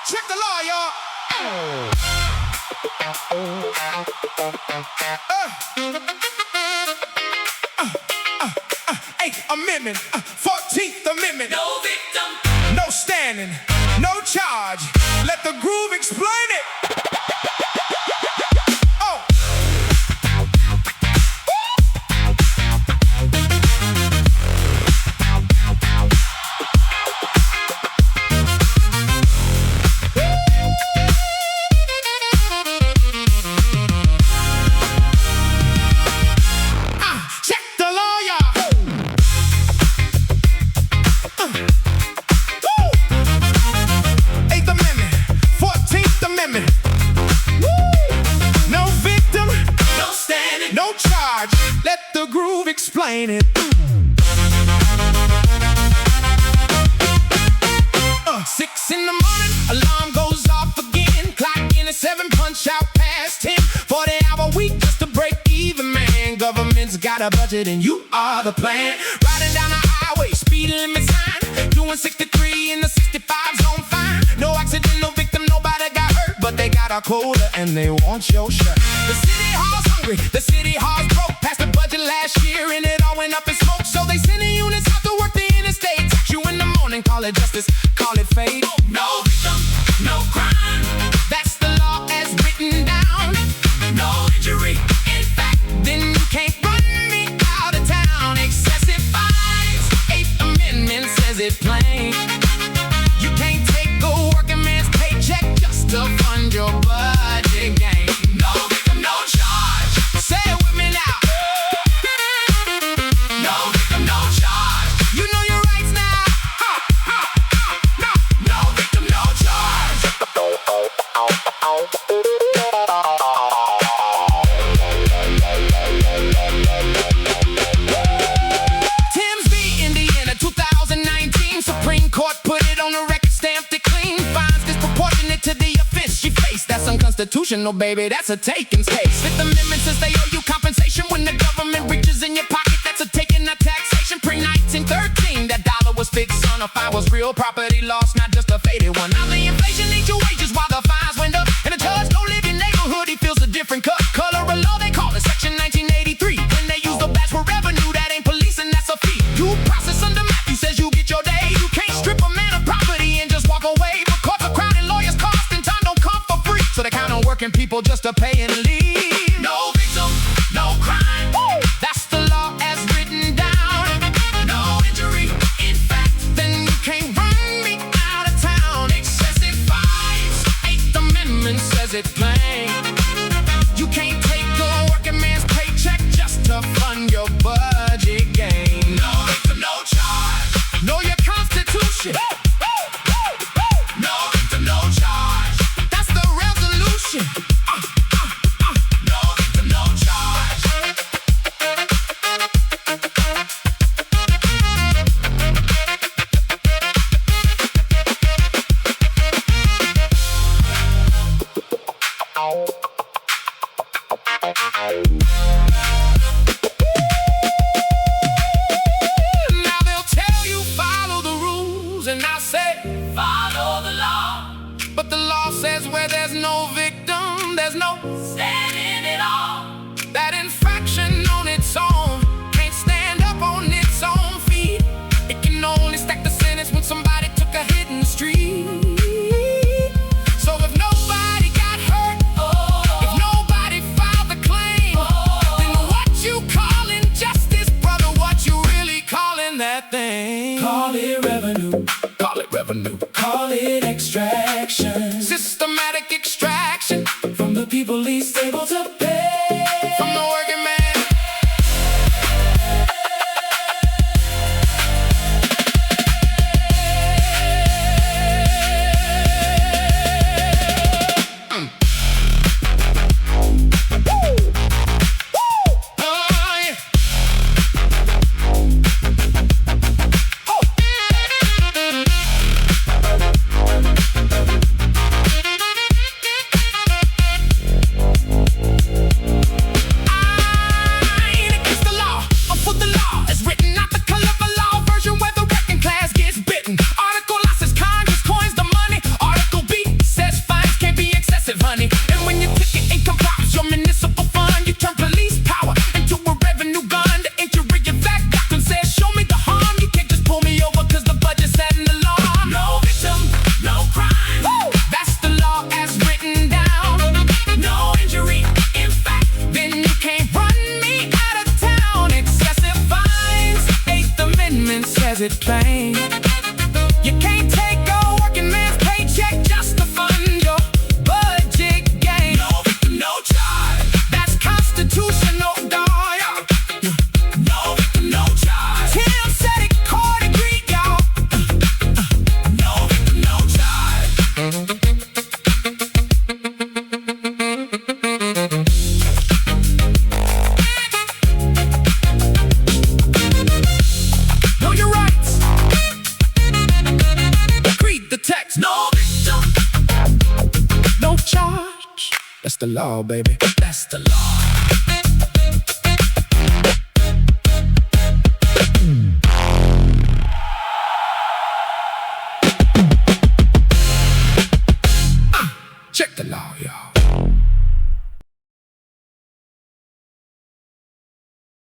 Check the law, y'all. Eighth Amendment, 14th Amendment. No victim, No standing, no charge. Let the groove explain it. Oh. Check the law, y'all. Eighth Amendment, 14th Amendment. No victim, no standing, no charge. Let the groove explain it. 6 in the morning, alarm goes off again. Clock in at 7, punch out past 10. 40-hour week just to break even, man. Government's got a budget and you are the plan. Riding down the highway, speed limit sign. Doing 63 in the 65 zone fine. No accident, no victim, nobody got hurt. But they got a quota and they want your shirt. The city hall's hungry, the city hall's broke. Passed the budget last year and it all went up in smoke. So they sending units out to work the interstate. Text you in the morning, call it justice, call it fate. no victim, no crime, That's the law as written down. no injury. In fact, then you can't run me out of town. Excessive fines, 8th Amendment says it plain. You can't take a working man's paycheck just to fund your budget game. No victim, no charge. Say it with me now. No victim, no charge. You know your rights now. No. No victim, no charge. Tim's v. Indiana, 2019. Supreme Court put it on the record, stamped it clean. Fines disproportionate to the offense she faced. That's unconstitutional, baby. That's a takings case. 5th Amendment says they owe you compensation when the government reaches in your pocket. That's a taking, not taxation. Pre-1913, that dollar was fixed. Son, if I was real property lost, not just a faded one. Now the inflation eats your wages while the fines went up. And the judge don't live in neighborhood, he feels a different color of law. They call it Section 1983. When they use the badge for revenue, that ain't policing, that's a fee. Due process under Matthew says you get your day. You can't strip a man of property and just walk away. But courts are crowded, lawyers cost, and time don't come for free. So they count on working people just to pay and leave. No victim, no crime, That's the law as written down. no injury. In fact, Then you can't run me out of town. excessive fines. 8th Amendment says it plain. You can't take a working man's paycheck just to fund your budget game. No victim, no charge. Know your Constitution. No victim, no charge. That's the resolution. No victim, no charge. Now they'll tell you follow the rules, and I'll say, Follow the law, but the law says where there's no victim, there's no standing it all. that infraction on its own can't stand up on its own feet. It can only stack the sentence when somebody took a hit in the street. So if nobody got hurt, if nobody filed the claim, then what you calling justice, brother? What you really calling that thing? Call it revenue, Call it revenue. call it extraction. Systematic extraction From the people least able to pay. from the working man. Oh, yeah. Oh. That's the law, baby. That's the law.